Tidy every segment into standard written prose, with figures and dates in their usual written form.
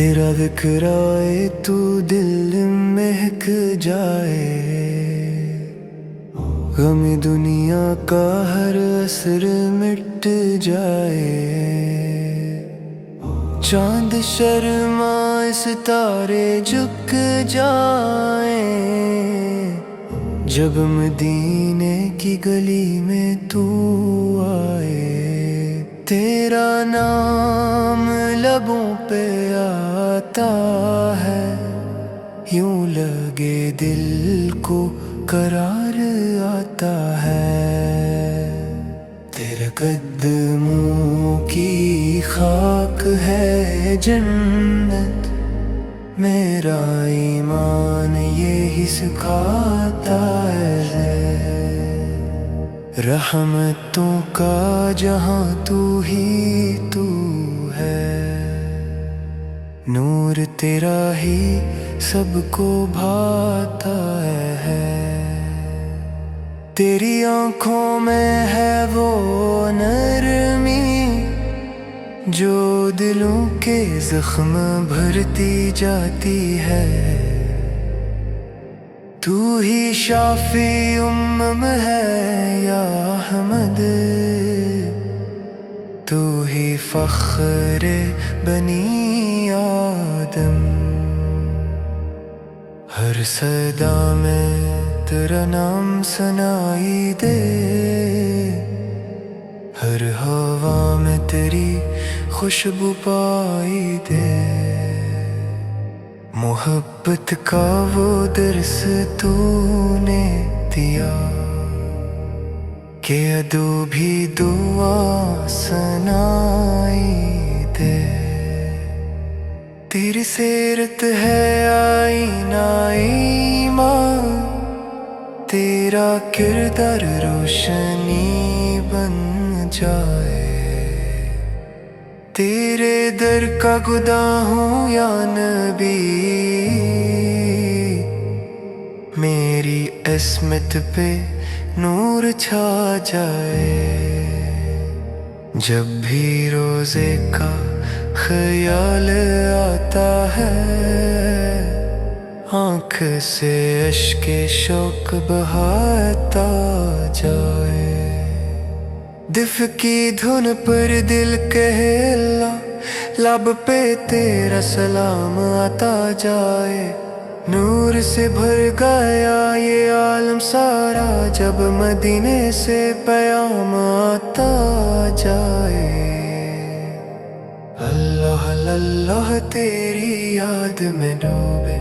تیرا ذکر آئے تو دل مہک جائے، غم دنیا کا ہر اثر مٹ جائے، چاند شرمائے ستارے جھک جائیں، جب مدینے کی گلی میں تو آئے، تیرا نام لبوں پہ آتا ہے، یوں لگے دل کو قرار آتا ہے، تیرے قدموں کی خاک ہے جنت، میرا ایمان یہی سکھاتا ہے، رحمتوں کا جہاں تو ہی تو ہے، نور تیرا ہی سب کو بھاتا ہے، تیری آنکھوں میں ہے وہ نرمی جو دلوں کے زخم بھرتی جاتی ہے، تو ہی شافی امم ہے یا احمد، تو ہی فخر بنی آدم، ہر صدا میں تیرا نام سنائی دے، ہر ہوا میں تیری خوشبو پائی دے، محبت کا وہ درس تو نے دیا کہ ادو بھی دعا سنائی دے، تیری سیرت ہے آئینہ ایمان، تیرا کردار روشنی بن جائے، تیرے در کا گدا ہوں یا نبی، میری عصمت پہ نور چھا جائے، جب بھی روزے کا خیال آتا ہے، آنکھ سے اشک شوق بہاتا جائے، دف کی دھن پر دل کہلا، لب پہ تیرا سلام آتا جائے، نور سے بھر گیا یہ عالم سارا، جب مدینے سے پیام آتا جائے، اللہ اللہ تیری یاد میں ڈوبے،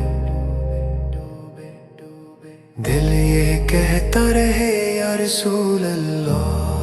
دل یہ کہتا رہے یا رسول اللہ،